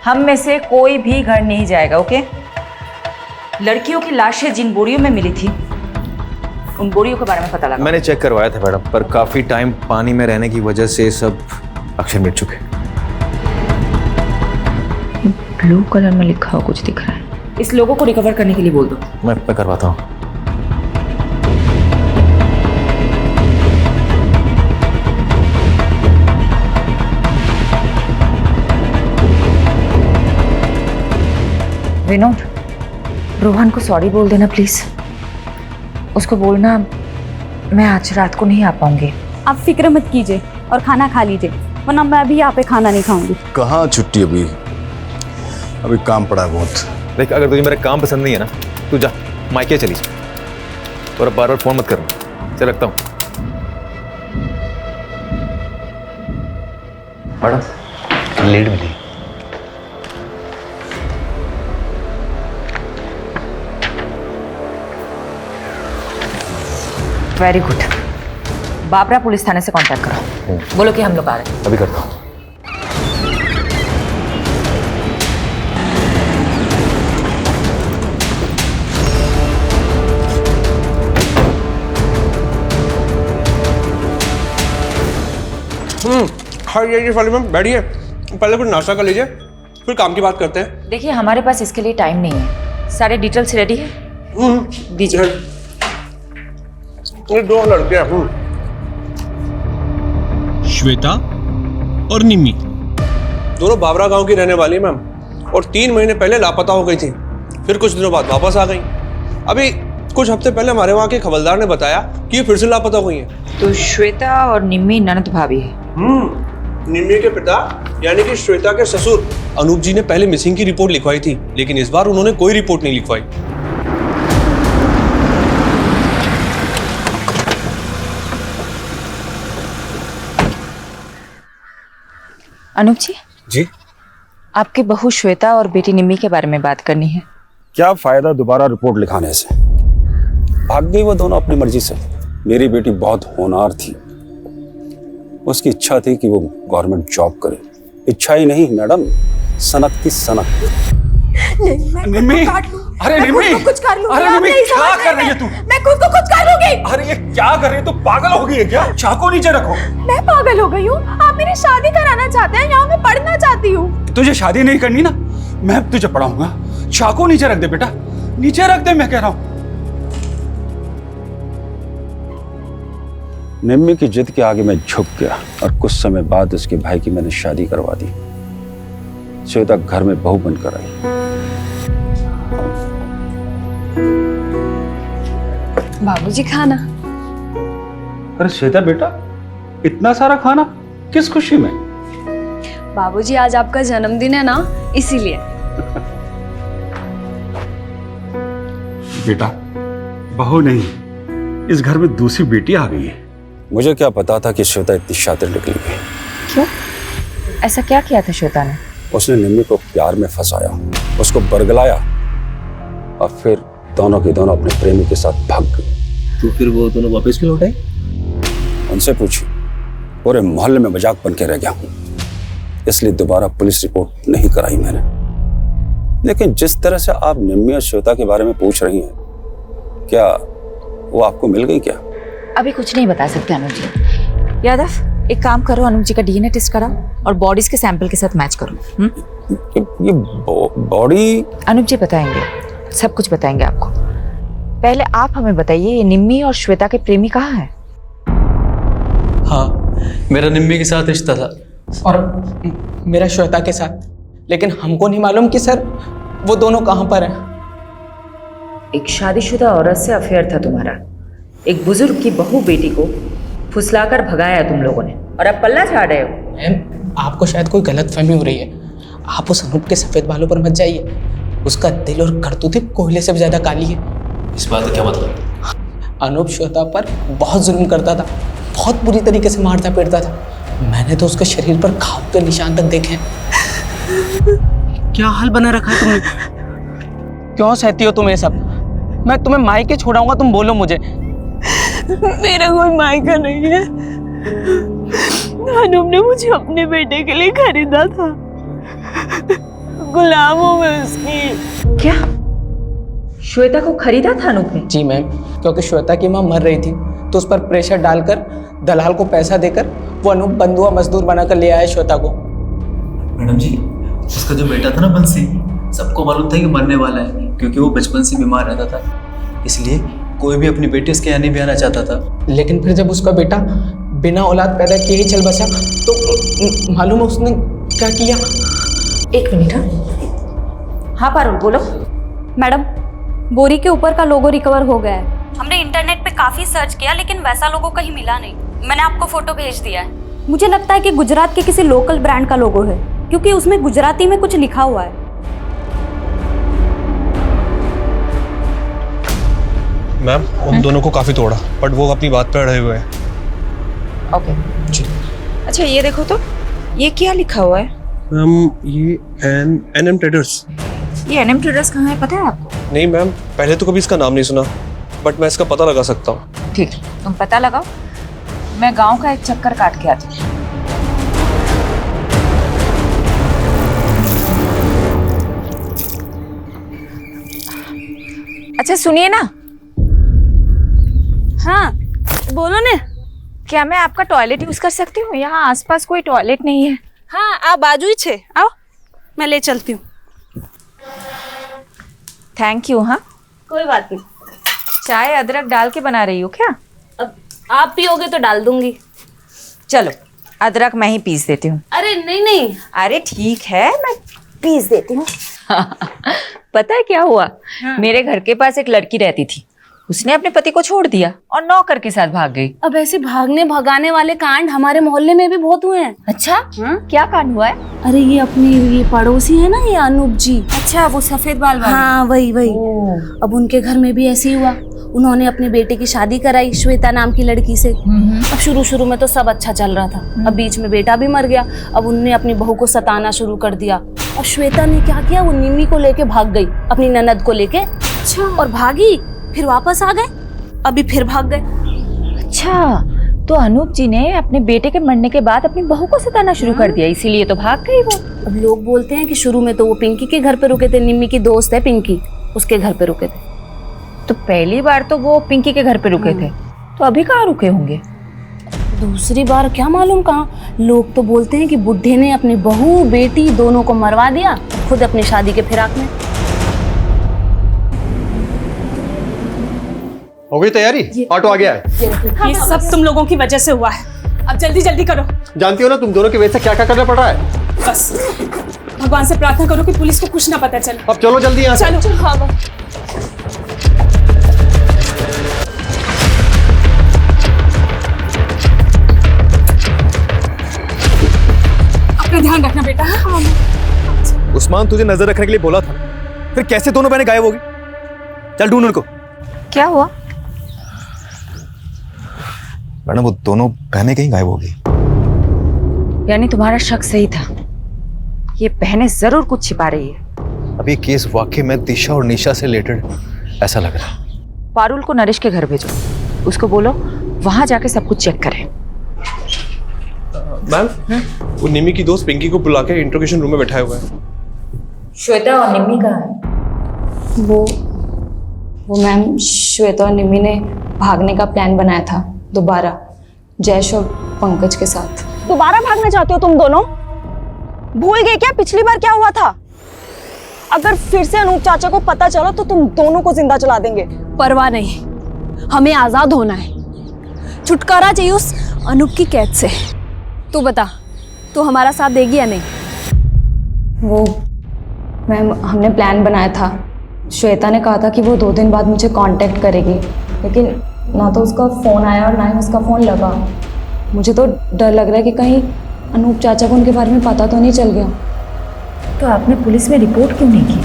हम में से कोई भी घर नहीं जाएगा, ओके? लड़कियों की लाशें जिन बोरियों में मिली थी उन बोरियों के बारे में पता लगा। मैंने चेक करवाया था मैडम, पर काफी टाइम पानी में रहने की वजह से सब अक्षर मिट चुके। ब्लू कलर में लिखा हुआ कुछ दिख रहा है। इस लोगों को रिकवर करने के लिए बोल दो। मैं करवाता हूँ। विनोद, रोहन को सॉरी बोल देना प्लीज। उसको बोलना मैं आज रात को नहीं आ पाऊंगी। आप फिक्र मत कीजिए और खाना खा लीजिए, वरना मैं अभी यहाँ पे खाना नहीं खाऊंगी। कहाँ छुट्टी? अभी काम पड़ा है बहुत। देख, अगर तुझे मेरा काम पसंद नहीं है ना, तू जा मायके चली जा और अब बार-बार फोन मत करना। चल रखता हूँ। मैडम लीड मिली। Very good. बाबरा पुलिस थाने से कांटेक्ट करो, बोलो कि हम लोग आ रहे हैं। अभी करता हूँ। ये वाले मैम बैठिए, पहले कुछ नाश्ता कर लीजिए फिर काम की बात करते हैं। देखिए, हमारे पास इसके लिए टाइम नहीं है। सारे डिटेल्स रेडी है, दीजिए। ये 2 लड़के हैं, श्वेता और निम्मी, दोनों बाबरा गांव की रहने वाली है मैम, और 3 महीने पहले लापता हो गई थी, फिर कुछ दिनों बाद वापस आ गई। अभी कुछ हफ्ते पहले हमारे वहाँ के खबरदार ने बताया कि ये फिर से लापता हो गई हैं। तो श्वेता और निम्मी ननद भाभी है। निम्मी के पिता यानी कि श्वेता के ससुर अनूप जी ने पहले मिसिंग की रिपोर्ट लिखवाई थी, लेकिन इस बार उन्होंने कोई रिपोर्ट नहीं लिखवाई। अनूप जी, जी आपकी बहू श्वेता और बेटी निम्मी के बारे में बात करनी है। क्या फायदा दोबारा रिपोर्ट लिखाने से? भाग गई वो दोनों अपनी मर्जी से। मेरी बेटी बहुत होनहार थी, उसकी इच्छा थी कि वो गवर्नमेंट जॉब करे। इच्छा ही नहीं मैडम, सनकती सनक। नहीं, मैं निम्मी, खुद को काट लूं। अरे मैं खुद निम्मी, को कुछ कर लूंगी। अरे आप निम्मी, नहीं क्या समझ कर रहे रही है हैं। तू? मैं खुद को कुछ कर लूंगी। अरे ये क्या कर रही है? तू पागल हो गई है क्या? चाकू नीचे रखो। मैं पागल हो गई हूँ? आप मेरी शादी कराना चाहते हैं? यहाँ मैं पढ़ना चाहती हूँ। तुझे शादी नहीं करनी ना, मैं तुझे पढ़ाऊंगा। चाकू नीचे रख दे बेटा, नीचे रख दे, मैं कह रहा हूं। निम्मी की जिद के आगे मैं झुक गया और कुछ समय बाद उसके भाई की मैंने शादी करवा दी। श्वेता घर में बहू बनकर आई। बाबूजी खाना। अरे श्वेता बेटा, इतना सारा खाना किस खुशी में? बाबूजी आज आपका जन्मदिन है ना, इसीलिए। बेटा, बहू नहीं, इस घर में दूसरी बेटी आ गई है। मुझे क्या पता था कि श्वेता इतनी शातिर निकलेगी। क्यों? ऐसा क्या किया था श्वेता ने? उसने निम्मी को प्यार में फंसाया, उसको बरगलाया और फिर दोनों के दोनों अपने प्रेमी के साथ भाग गई। तो फिर वो दोनों वापस क्यों लौटे? उनसे पूछी, पूरे मोहल्ले में मजाक बन के रह गया हूं, इसलिए दोबारा पुलिस रिपोर्ट नहीं कराई मैंने। लेकिन जिस तरह से आप निम्मी और श्वेता के बारे में पूछ रही हैं, क्या वो आपको मिल गई क्या? अभी कुछ नहीं बता सकते अनुज जी। यादव, एक काम करो, अनुज जी का डीएनए टेस्ट कराओ और बॉडीज के सैंपल के साथ मैच करो। ये बॉडी? अनुज जी बताएंगे, सब कुछ बताएंगे आपको। पहले आप हमें बताइए, ये निम्मी और श्वेता के प्रेमी कहाँ हैं? हाँ, मेरा निम्मी के साथ रिश्ता था और मेरा श्वेता के साथ, लेकिन हमको नहीं मालूम कि सर वो दोनों कहाँ पर हैं। एक शादीशुदा औरत से अफेयर था तुम्हारा, एक बुजुर्ग की बहू बेटी को फुसलाकर भगाया तुम लोगों ने, और अब पल्ला झाड़ रहे हो। मैम, आपको शायद कोई गलतफहमी हो रही है। आप उस अनूप के सफेद बालों पर मत जाइए, उसका दिल और करतूतें कोयले से भी ज्यादा काली है। इस बात का क्या मतलब? अनूप श्वेता पर बहुत जुल्म करता था, बहुत बुरी तरीके से मारता पीटता था। मैंने तो उसके शरीर पर घाव के निशान तक देखे हैं। क्या हाल बना रखा है तुमने? क्यों सहती हो तुम ये सब? मैं तुम्हें मायके छोड़ाऊंगा, तुम बोलो मुझे। मेरा कोई मायका नहीं है। अनूप ने मुझे अपने बेटे के लिए खरीदा था, गुलाम हूं मैं उसकी। क्या? श्वेता को खरीदा था अनूप ने? जी मैम, क्योंकि श्वेता की माँ मर रही थी तो उस पर प्रेशर डालकर दलाल को पैसा देकर वो अनूप बंधुआ मजदूर बनाकर ले आया श्वेता को। मैडम जी, उसका जो बेटा था ना बंसी, सबको मालूम था कि मरने वाला है, क्योंकि वो बचपन से बीमार रहता था, इसलिए कोई भी अपनी बेटी उसके यहाँ नहीं भी आना चाहता था। लेकिन फिर जब उसका बेटा बिना औलाद पैदा किए ही चल बसा तो मालूम है उसने क्या किया? एक मिनट। हाँ पारुल, बोलो। मैडम, बोरी के ऊपर का लोगो रिकवर हो गया है। हमने इंटरनेट पे काफी सर्च किया लेकिन वैसा लोगो कहीं मिला नहीं। मैंने आपको फोटो भेज दिया है। मुझे लगता है कि गुजरात के किसी लोकल ब्रांड का लोगो है, क्योंकि उसमें गुजराती में कुछ लिखा हुआ है। मैम, उन दोनों को काफी तोड़ा, बट वो अपनी बात पे अड़े हुए हैं। ओके जी। अच्छा ये देखो तो, ये क्या लिखा हुआ है? मैम, ये एनएम ट्रेडर्स। ये एनएम ट्रेडर्स कहाँ है, पता है आपको? नहीं मैम, पहले तो कभी इसका नाम नहीं सुना, बट मैं इसका पता लगा सकता हूँ। ठीक, तुम पता लगाओ, मैं गांव का एक चक्कर काट के आती हूँ। अच्छा सुनिए ना। हाँ बोलो ने। क्या मैं आपका टॉयलेट यूज कर सकती हूँ? यहाँ आसपास कोई टॉयलेट नहीं है। हाँ, आप बाजू ही छे, आओ मैं ले चलती हूँ। Thank you. हाँ कोई बात नहीं। चाय अदरक डाल के बना रही हो क्या? अब आप पियोगे तो डाल दूंगी। चलो, अदरक मैं ही पीस देती हूँ। अरे नहीं नहीं। अरे ठीक है, मैं पीस देती हूँ। पता है क्या हुआ? हाँ। मेरे घर के पास एक लड़की रहती थी, उसने अपने पति को छोड़ दिया और नौकर के साथ भाग गई। अब ऐसे भागने भगाने वाले कांड हमारे मोहल्ले में भी बहुत हुए हैं। अच्छा? हाँ? क्या कांड हुआ है? अरे ये अपने ये पड़ोसी है ना, ये अनूप जी। अच्छा, वो सफेद बाल वाले? हाँ वही। अब उनके घर में भी ऐसे ही हुआ। उन्होंने अपने बेटे की शादी कराई श्वेता नाम की लड़की से। अब शुरू में तो सब अच्छा चल रहा था, अब बीच में बेटा भी मर गया। अब उनने अपनी बहू को सताना शुरू कर दिया। और श्वेता ने क्या किया, वो निम्मी को लेके भाग गई, अपनी ननद को लेके। अच्छा। और भागी, फिर वापस आ गए, अभी फिर भाग गए। अच्छा, तो अनूप जी ने अपने बेटे के मरने के बाद अपनी बहू को सताना शुरू कर दिया, इसीलिए तो भाग गई वो। अब लोग बोलते हैं कि शुरू में तो वो पिंकी के घर पे रुके थे, निम्मी की दोस्त है पिंकी, उसके घर पे रुके थे। तो पहली बार तो वो पिंकी के घर पे रुके थे, तो अभी कहाँ रुके होंगे? दूसरी बार क्या मालूम कहाँ। लोग तो बोलते हैं कि बुढ़े ने अपनी बहू बेटी दोनों को मरवा दिया, खुद अपनी शादी के फिराक में। हो गई तैयारी? ऑटो आ गया है। ये सब तुम लोगों की वजह से हुआ है, अब जल्दी जल्दी करो। जानती हो ना तुम दोनों की वजह से क्या क्या करना पड़ रहा है। बस भगवान से प्रार्थना करो कि पुलिस को कुछ ना पता चले। अब चलो जल्दी यहाँ से। चलो। हाँ अपना ध्यान रखना बेटा। उस्मान तुझे नजर रखने के लिए बोला था, फिर कैसे दोनों बहनें गायब होगी? चल ढूंढ उनको। क्या हुआ? मैडम वो दोनों बहनें कहीं गायब होगी। यानी तुम्हारा शक सही था, ये बहनें जरूर कुछ छिपा रही है। अभी केस वाकई में दिशा और निशा से रिलेटेड ऐसा लग रहा है। पारुल को नरेश के घर भेजो, उसको बोलो वहां जाके सब कुछ चेक करें। मैम वो निमी की दोस्त पिंकी को बुला के इंट्रोगेशन रूम में बैठाया हुआ है। श्वेता और निम्मी कहाँ है? वो मैम श्वेता और निम्मी ने भागने का प्लान बनाया था दोबारा, जयेश और पंकज के साथ। दोबारा भागना चाहते हो तुम दोनों? भूल गए क्या पिछली बार क्या हुआ था? अगर फिर से अनूप चाचा को पता चला तो तुम दोनों को जिंदा जला देंगे। परवाह नहीं, हमें आजाद होना है, छुटकारा चाहिए उस अनूप की कैद से। तू बता, तू हमारा साथ देगी या नहीं? वो मैम हमने प्लान बनाया था, श्वेता ने कहा था कि वो 2 दिन बाद मुझे कांटेक्ट करेगी, लेकिन ना तो उसका फ़ोन आया और ना ही उसका फ़ोन लगा। मुझे तो डर लग रहा है कि कहीं अनूप चाचा को उनके बारे में पता तो नहीं चल गया। तो आपने पुलिस में रिपोर्ट क्यों नहीं की?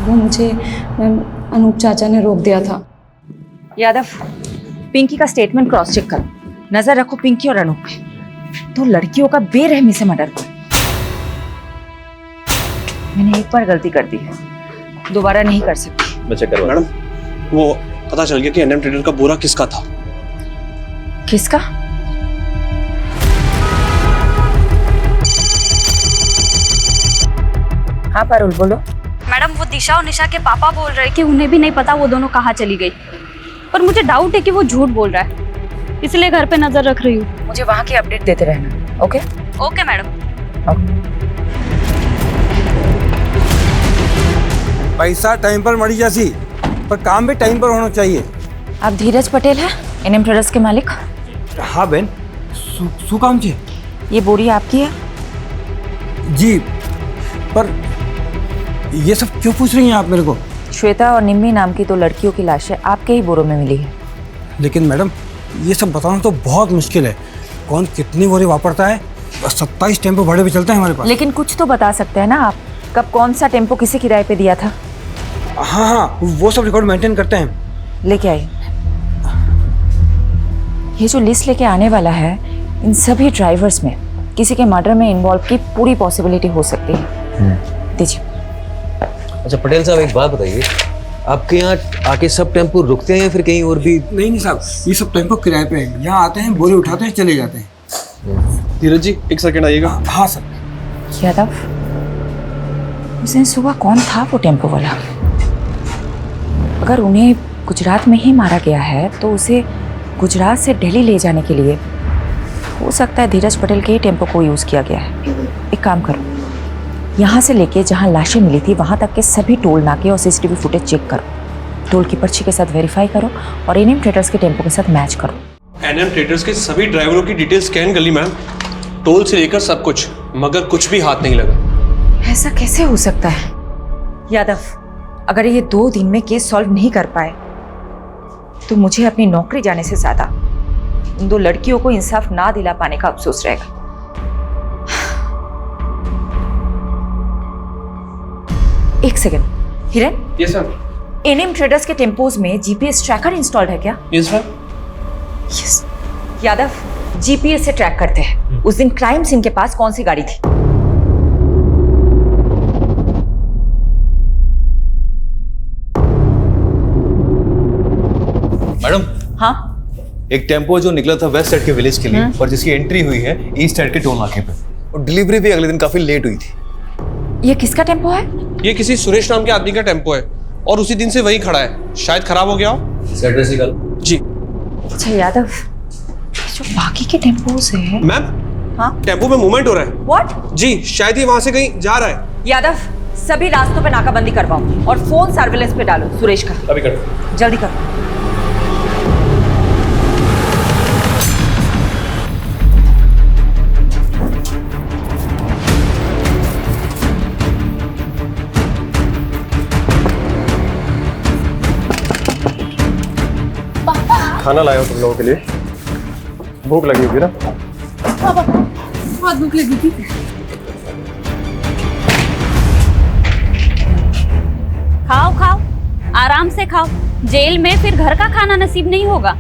वो मुझे मैम अनूप चाचा ने रोक दिया था। यादव, पिंकी का स्टेटमेंट क्रॉस चेक करो, नजर रखो पिंकी और अनूप पे। तो लड़कियों का बेरहमी से मर्डर हुआ। मैंने एक बार गलती कर दी है, दोबारा नहीं कर सकती। मैं चेक करवा। मैडम वो पता चल गया कि एनएम ट्रेडर का बोरा किसका था। किसका? हाँ पारुल बोलो। मैडम वो दिशा और निशा के पापा बोल रहे कि उन्हें भी नहीं पता वो दोनों कहाँ चली गई, पर मुझे डाउट है कि वो झूठ बोल रहा है, इसलिए घर पे नजर रख रही हूँ। मुझे वहाँ की अपडेट देते रहना। Okay okay madam. पैसा टाइम पर मरी जासी, पर काम भी टाइम पर होना चाहिए। आप धीरज पटेल है, एनएम ट्रेडर्स के मालिक? हाँ बहन, शू काम छे? ये बोरी आपकी है? जी, पर ये सब क्यों पूछ रही हैं आप मेरे को? श्वेता और निम्मी नाम की 2 लड़कियों की लाशें आपके ही बोरों में मिली है। लेकिन मैडम ये सब बताना तो बहुत मुश्किल है, कौन कितनी बोरी वापरता है? 27 टेम्पो भाड़े पे चलते हैं हमारे पास। लेकिन कुछ तो बता सकते हैं ना आप, कब कौन सा टेम्पो किसी किराए पे दिया था? हाँ, वो सब रिकॉर्ड मेंटेन करते हैं। लेके आइए। ये जो लिस्ट लेके आने वाला है, इन सभी ड्राइवर्स में किसी के मर्डर में इन्वॉल्व की पूरी पॉसिबिलिटी हो सकती है। दीजिए। अच्छा पटेल साहब एक बात बताइए, आपके यहाँ आके सब टेम्पो रुकते हैं या फिर कहीं और भी? नहीं साहब, ये सब टेम्पो किराए पे है, यहाँ आते हैं, बोरी उठाते हैं, चले जाते हैं। धीरज जी एक सेकंड आइएगा। हाँ सर। यादव, उस दिन सुबह कौन था वो टेम्पो वाला? अगर उन्हें गुजरात में ही मारा गया है तो उसे गुजरात से दिल्ली ले जाने के लिए हो सकता है धीरज पटेल के ही टेम्पो को यूज़ किया गया है। एक काम करो, यहाँ से लेके जहाँ लाशें मिली थी वहाँ तक के सभी टोल नाके और सीसीटीवी फुटेज चेक करो, टोल की पर्ची के साथ वेरीफाई करो और एनएम ट्रेडर्स के टेम्पो के साथ मैच करो। एनएम ट्रेडर्स के सभी ड्राइवरों की डिटेल स्कैन कर ली मैम, टोल से लेकर सब कुछ, मगर कुछ भी हाथ नहीं लगा। ऐसा कैसे हो सकता है? यादव, अगर ये 2 दिन में केस सॉल्व नहीं कर पाए तो मुझे अपनी नौकरी जाने से ज्यादा उन 2 लड़कियों को इंसाफ ना दिला पाने का अफसोस रहेगा। एक सेकंड, हिरन। Yes sir. एनएम ट्रेडर्स के टेम्पोज में जीपीएस ट्रैकर इंस्टॉल्ड है क्या? Yes sir. Yes. Yadav, GPS से ट्रैक करते हैं उस दिन क्राइम सीन के पास कौन सी गाड़ी थी। मैडम। हाँ एक टेम्पो जो निकला था वेस्ट साइड के विलेज के लिए और जिसकी एंट्री हुई है ईस्ट साइड के टोल नाके पे, और डिलीवरी भी अगले दिन काफी लेट हुई थी। ये किसका टेम्पो है? ये किसी सुरेश नाम के आदमी का टेम्पो है और उसी दिन से वही खड़ा है, शायद खराब हो गया हो। सैटरडे से कल जी। अच्छा यादव, जो बाकी के टेम्पोज है। मैम, हाँ टेम्पो में मूवमेंट हो रहा है। व्हाट? जी, शायद ये वहां से कहीं जा रहा है। यादव, सभी रास्तों पे नाकाबंदी करवाओ और फोन सर्विलेंस पे डालो सुरेश का। अभी करो, जल्दी करो। खाना लाया हूँ तुम लोगों के लिए, भूख लगी होगी ना? बहुत भूख लगी थी। खाओ खाओ, आराम से खाओ, जेल में फिर घर का खाना नसीब नहीं होगा।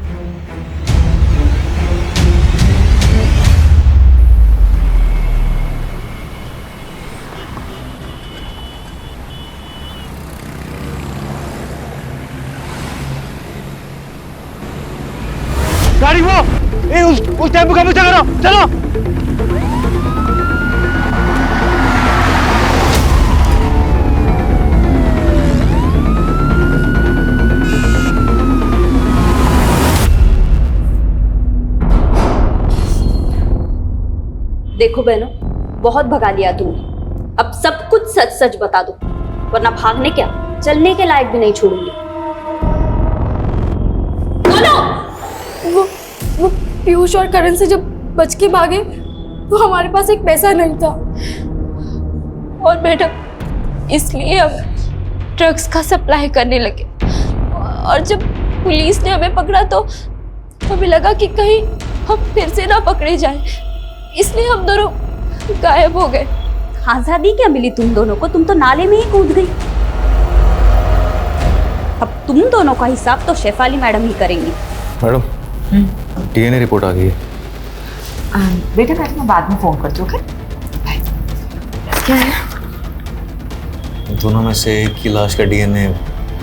गाड़ी वो उस टेम्पो का पीछा करो, चलो। देखो बहनों, बहुत भगा लिया तुमने, अब सब कुछ सच सच बता दो, वरना भागने क्या चलने के लायक भी नहीं छोड़ूंगी। बोलो। वो पीयूष और करण से जब बच के भागे तो हमारे पास एक पैसा नहीं था, और मैडम इसलिए हम ड्रग्स का सप्लाई करने लगे, और जब पुलिस ने हमें पकड़ा तो हमें लगा कि कहीं हम फिर से ना पकड़े जाए, इसलिए हम दोनों गायब हो गए। आजादी क्या मिली तुम दोनों को? तुम तो नाले में ही कूद गई। अब तुम दोनों का हिसाब तो शेफाली मैडम ही करेंगी। मैडम, डीएनए रिपोर्ट आ गई है। बेटा मैं तुम्हें बाद में फोन करती हूँ, ओके? क्या है? दोनों में से एक की लाश का डीएनए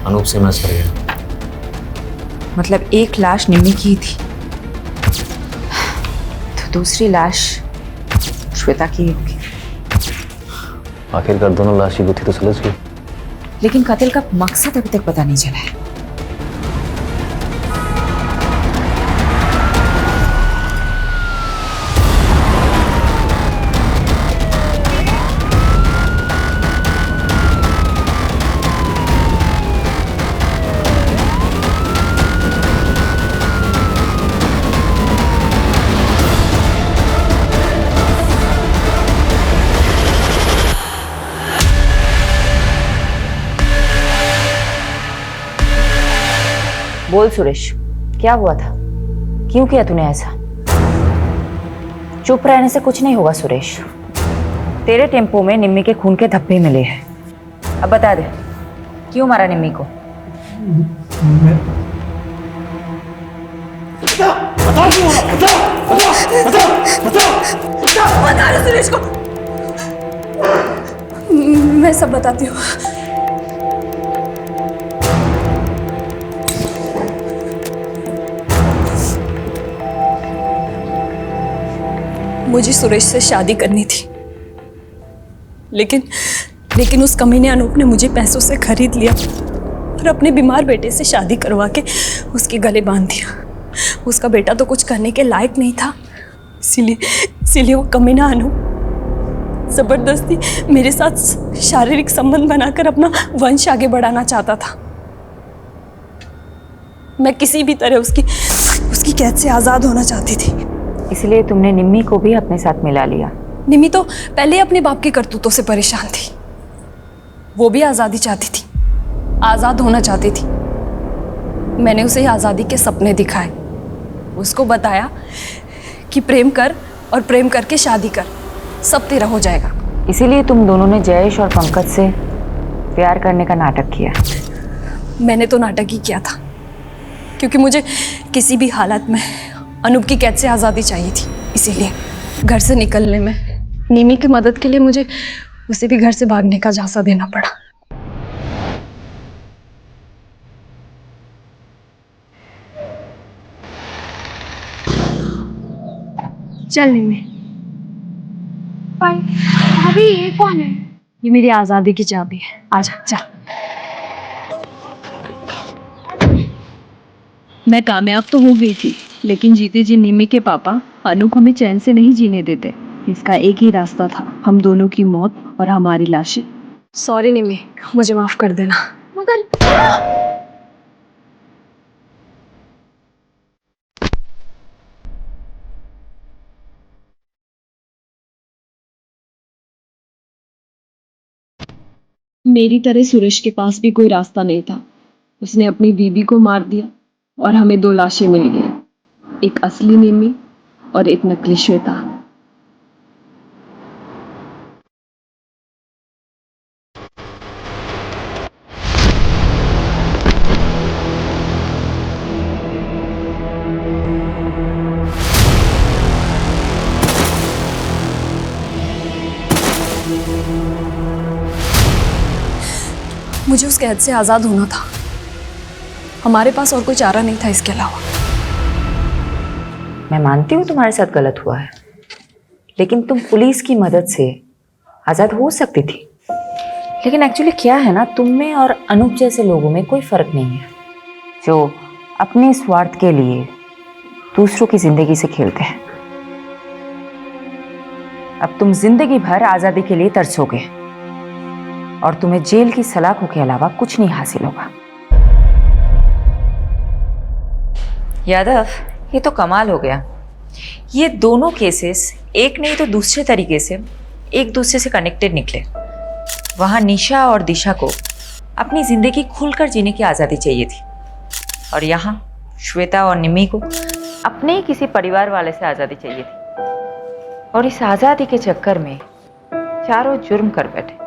अनूप से मैच कर गया। मतलब एक लाश निम्मी की ही थी, तो दूसरी लाश श्वेता की होगी। आखिरकार दोनों लाश की गुत्थी तो सुलझ गई, लेकिन कत्ल का मकसद अभी तक पता नहीं चला है। बोल सुरेश, क्या हुआ था? क्यों किया तूने ऐसा? चुप रहने से कुछ नहीं होगा सुरेश। तेरे टेम्पो में निम्मी के खून के धब्बे मिले हैं। अब बता दे, क्यों मारा निम्मी को? बता रहे सुरेश को। मैं सब बताती हूँ। मुझे सुरेश से शादी करनी थी, लेकिन उस कमीने अनूप ने मुझे पैसों से खरीद लिया और अपने बीमार बेटे से शादी करवा के उसके गले बांध दिया। उसका बेटा तो कुछ करने के लायक नहीं था, इसीलिए वो कमीना अनूप जबरदस्ती मेरे साथ शारीरिक संबंध बनाकर अपना वंश आगे बढ़ाना चाहता था। मैं किसी भी तरह उसकी कैद से आज़ाद होना चाहती थी। इसलिए तुमने निम्मी को भी अपने साथ मिला लिया? निम्मी तो पहले अपने बाप की करतूतों से परेशान थी। वो भी आज़ादी चाहती थी, आज़ाद होना चाहती थी। मैंने उसे आज़ादी के सपने दिखाए, उसको बताया कि प्रेम कर और प्रेम करके शादी कर, सब तेरा हो जाएगा। इसीलिए तुम दोनों ने जयेश और पंकज से प्यार करने का नाटक किया? मैंने तो नाटक ही किया था, क्योंकि मुझे किसी भी हालत में अनूप की कैद से आज़ादी चाहिए थी। इसीलिए घर से निकलने में निम्मी की मदद के लिए मुझे उसे भी घर से भागने का झांसा देना पड़ा। चल निम्मी। पर भाभी ये कौन है? ये मेरी आजादी की चाबी है। आजा चल। मैं कामयाब तो हो गई थी, लेकिन जीते जी निम्मी के पापा अनूप हमें चैन से नहीं जीने देते। इसका एक ही रास्ता था, हम दोनों की मौत और हमारी लाशें। सॉरी निम्मी, मुझे माफ कर देना। मगर मेरी तरह सुरेश के पास भी कोई रास्ता नहीं था। उसने अपनी बीबी को मार दिया और हमें 2 लाशें मिल गई, एक असली निम्मी और एक नकली श्वेता। मुझे उस कैद से आजाद होना था। हमारे पास और कोई चारा नहीं था इसके अलावा। मैं मानती हूँ तुम्हारे साथ गलत हुआ है, लेकिन तुम पुलिस की मदद से आज़ाद हो सकती थी। लेकिन एक्चुअली क्या है ना, तुम में और अनूप जैसे लोगों में कोई फर्क नहीं है, जो अपने स्वार्थ के लिए दूसरों की जिंदगी से खेलते हैं। अब तुम जिंदगी भर आज़ादी के लिए तरसोगे और तुम्हें जेल की सलाखों के अलावा कुछ नहीं हासिल होगा। यादव, ये तो कमाल हो गया। ये दोनों केसेस एक नहीं तो दूसरे तरीके से एक दूसरे से कनेक्टेड निकले। वहां निशा और दिशा को अपनी जिंदगी खुलकर जीने की आज़ादी चाहिए थी, और यहाँ श्वेता और निम्मी को अपने ही किसी परिवार वाले से आज़ादी चाहिए थी। और इस आज़ादी के चक्कर में चारों जुर्म कर बैठे।